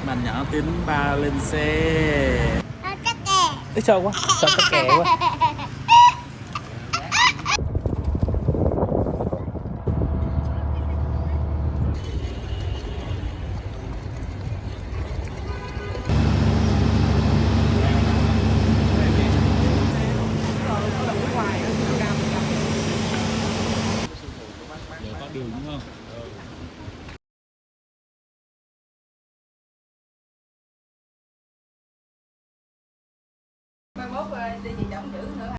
Bạn nhỏ tính ba lên xe. Chắc kè. Ê, sợ quá, sợ có kẹ quá. Giờ có đường đúng không?